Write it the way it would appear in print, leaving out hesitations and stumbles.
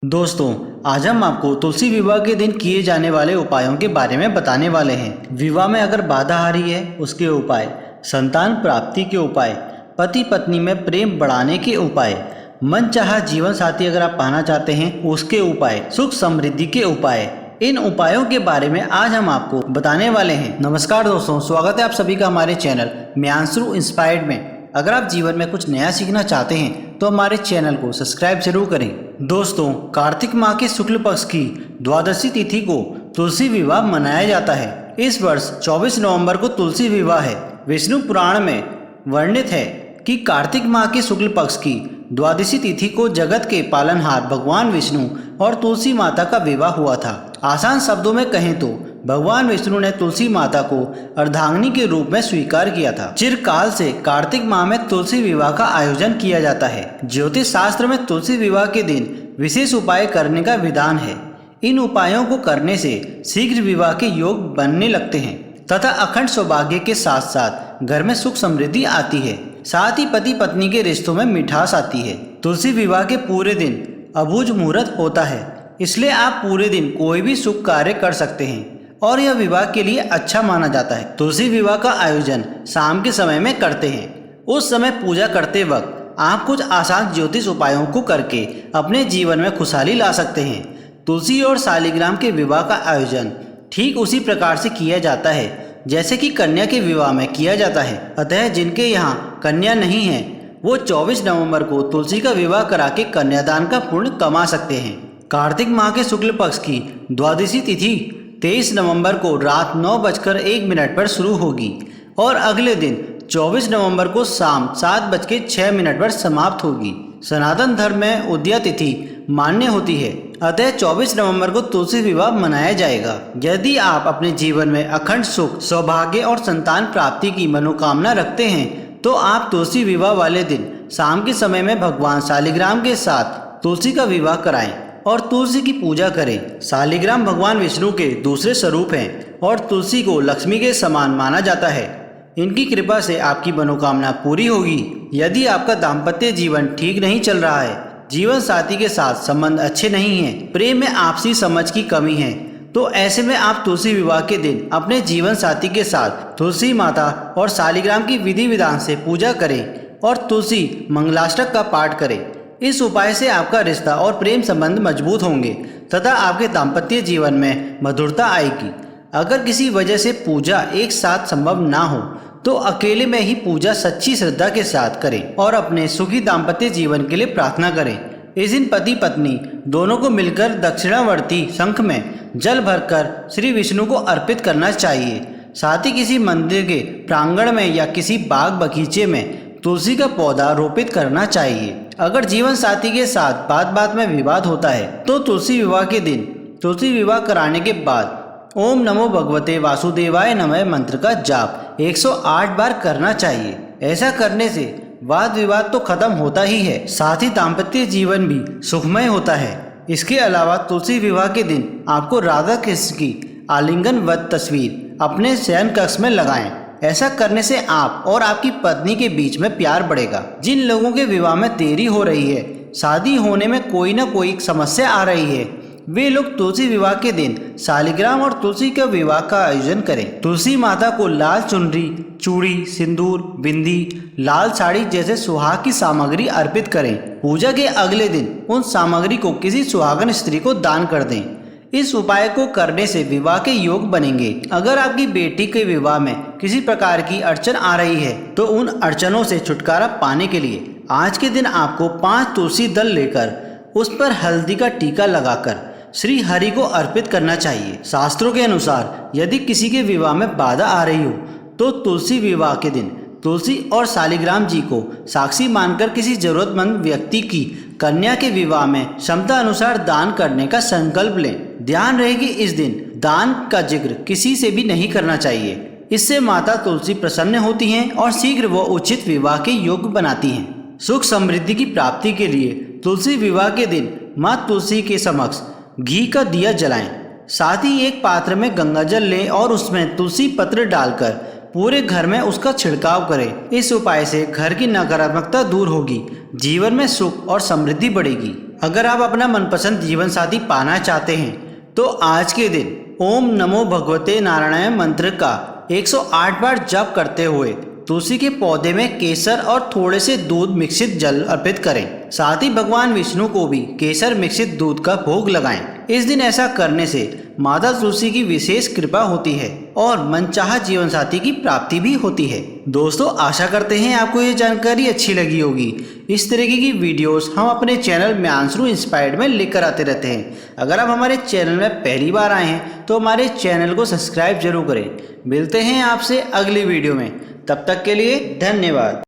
दोस्तों, आज हम आपको तुलसी विवाह के दिन किए जाने वाले उपायों के बारे में बताने वाले हैं। विवाह में अगर बाधा आ रही है उसके उपाय, संतान प्राप्ति के उपाय, पति पत्नी में प्रेम बढ़ाने के उपाय, मनचाहा जीवन साथी अगर आप पाना चाहते हैं उसके उपाय, सुख समृद्धि के उपाय। इन उपायों के बारे में आज हम आपको बताने वाले हैं। नमस्कार दोस्तों, स्वागत है आप सभी का हमारे चैनल म्यांसुरु इंस्पायर्ड में। अगर आप जीवन में कुछ नया सीखना चाहते हैं तो हमारे चैनल को सब्सक्राइब जरूर करें। दोस्तों, कार्तिक माह के शुक्ल पक्ष की द्वादशी तिथि को तुलसी विवाह मनाया जाता है। इस वर्ष 24 नवंबर को तुलसी विवाह है। विष्णु पुराण में वर्णित है कि कार्तिक माह के शुक्ल पक्ष की द्वादशी तिथि को जगत के पालनहार भगवान विष्णु और तुलसी माता का विवाह हुआ था। आसान शब्दों में कहें तो भगवान विष्णु ने तुलसी माता को अर्धांगिनी के रूप में स्वीकार किया था। चिरकाल से कार्तिक माह में तुलसी विवाह का आयोजन किया जाता है। ज्योतिष शास्त्र में तुलसी विवाह के दिन विशेष उपाय करने का विधान है। इन उपायों को करने से शीघ्र विवाह के योग बनने लगते हैं तथा अखंड सौभाग्य के साथ साथ घर में सुख समृद्धि आती है। साथ ही पति पत्नी के रिश्तों में मिठास आती है। तुलसी विवाह के पूरे दिन अबूझ मुहूर्त होता है, इसलिए आप पूरे दिन कोई भी शुभ कार्य कर सकते हैं और यह विवाह के लिए अच्छा माना जाता है। तुलसी विवाह का आयोजन शाम के समय में करते हैं। उस समय पूजा करते वक्त आप कुछ आसान ज्योतिष उपायों को करके अपने जीवन में खुशहाली ला सकते हैं। तुलसी और शालिग्राम के विवाह का आयोजन ठीक उसी प्रकार से किया जाता है जैसे कि कन्या के विवाह में किया जाता है। अतः जिनके यहाँ कन्या नहीं है वो 24 नवंबर को तुलसी का विवाह करा के कन्यादान का पुण्य कमा सकते हैं। कार्तिक माह के शुक्ल पक्ष की द्वादशी तिथि 23 नवंबर को रात 9:01 पर शुरू होगी और अगले दिन 24 नवंबर को शाम 7:06 पर समाप्त होगी। सनातन धर्म में उदया तिथि मान्य होती है, अतः 24 नवंबर को तुलसी विवाह मनाया जाएगा। यदि आप अपने जीवन में अखंड सुख, सौभाग्य और संतान प्राप्ति की मनोकामना रखते हैं तो आप तुलसी विवाह वाले दिन शाम के समय में भगवान शालिग्राम के साथ तुलसी का विवाह कराएं और तुलसी की पूजा करें। शालिग्राम भगवान विष्णु के दूसरे स्वरूप हैं और तुलसी को लक्ष्मी के समान माना जाता है। इनकी कृपा से आपकी मनोकामना पूरी होगी। यदि आपका दाम्पत्य जीवन ठीक नहीं चल रहा है, जीवन साथी के साथ संबंध अच्छे नहीं हैं, प्रेम में आपसी समझ की कमी है, तो ऐसे में आप तुलसी विवाह के दिन अपने जीवन साथी के साथ तुलसी माता और शालिग्राम की विधि विधान से पूजा करें और तुलसी मंगलाष्टक का पाठ करें। इस उपाय से आपका रिश्ता और प्रेम संबंध मजबूत होंगे तथा आपके दाम्पत्य जीवन में मधुरता आएगी। अगर किसी वजह से पूजा एक साथ संभव ना हो तो अकेले में ही पूजा सच्ची श्रद्धा के साथ करें और अपने सुखी दाम्पत्य जीवन के लिए प्रार्थना करें। इस दिन पति पत्नी दोनों को मिलकर दक्षिणावर्ती शंख में जल भरकर श्री विष्णु को अर्पित करना चाहिए। साथ ही किसी मंदिर के प्रांगण में या किसी बाग बगीचे में तुलसी का पौधा रोपित करना चाहिए। अगर जीवन साथी के साथ बात बात में विवाद होता है तो तुलसी विवाह के दिन तुलसी विवाह कराने के बाद ओम नमो भगवते वासुदेवाय नमः मंत्र का जाप 108 बार करना चाहिए। ऐसा करने से वाद विवाद तो खत्म होता ही है, साथ ही दाम्पत्य जीवन भी सुखमय होता है। इसके अलावा तुलसी विवाह के दिन आपको राधा कृष्ण की आलिंगनवत तस्वीर अपने शयन कक्ष में लगाएं। ऐसा करने से आप और आपकी पत्नी के बीच में प्यार बढ़ेगा। जिन लोगों के विवाह में देरी हो रही है, शादी होने में कोई ना कोई समस्या आ रही है, वे लोग तुलसी विवाह के दिन शालिग्राम और तुलसी के विवाह का आयोजन करें। तुलसी माता को लाल चुनरी, चूड़ी, सिंदूर, बिंदी, लाल साड़ी जैसे सुहाग की सामग्री अर्पित करें। पूजा के अगले दिन उन सामग्री को किसी सुहागन स्त्री को दान कर दें। इस उपाय को करने से विवाह के योग बनेंगे। अगर आपकी बेटी के विवाह में किसी प्रकार की अड़चन आ रही है तो उन अड़चनों से छुटकारा पाने के लिए आज के दिन आपको 5 तुलसी दल लेकर उस पर हल्दी का टीका लगाकर श्री हरि को अर्पित करना चाहिए। शास्त्रों के अनुसार यदि किसी के विवाह में बाधा आ रही हो तो तुलसी विवाह के दिन तुलसी और शालिग्राम जी को साक्षी मानकर किसी जरूरतमंद व्यक्ति की कन्या के विवाह में क्षमता अनुसार दान करने का संकल्प लें। ध्यान रहे कि इस दिन दान का जिक्र किसी से भी नहीं करना चाहिए। इससे माता तुलसी प्रसन्न होती हैं और शीघ्र वो उचित विवाह के योग्य बनाती हैं। सुख समृद्धि की प्राप्ति के लिए तुलसी विवाह के दिन माँ तुलसी के समक्ष घी का दिया जलाएं। साथ ही एक पात्र में गंगा जल लें और उसमें तुलसी पत्र डालकर पूरे घर में उसका छिड़काव करें। इस उपाय से घर की नकारात्मकता दूर होगी, जीवन में सुख और समृद्धि बढ़ेगी। अगर आप अपना मनपसंद जीवन साथी पाना चाहते हैं तो आज के दिन ओम नमो भगवते नारायणाय मंत्र का 108 बार जप करते हुए तुलसी के पौधे में केसर और थोड़े से दूध मिश्रित जल अर्पित करें। साथ ही भगवान विष्णु को भी केसर मिश्रित दूध का भोग लगाएं। इस दिन ऐसा करने से माता तुलसी की विशेष कृपा होती है और मनचाहा जीवन साथी की प्राप्ति भी होती है। दोस्तों, आशा करते हैं आपको ये जानकारी अच्छी लगी होगी। इस तरीके की वीडियोस हम अपने चैनल म्यांसरू इंस्पायर्ड में लेकर आते रहते हैं। अगर आप हमारे चैनल में पहली बार आए हैं तो हमारे चैनल को सब्सक्राइब जरूर करें। मिलते हैं आपसे अगली वीडियो में, तब तक के लिए धन्यवाद।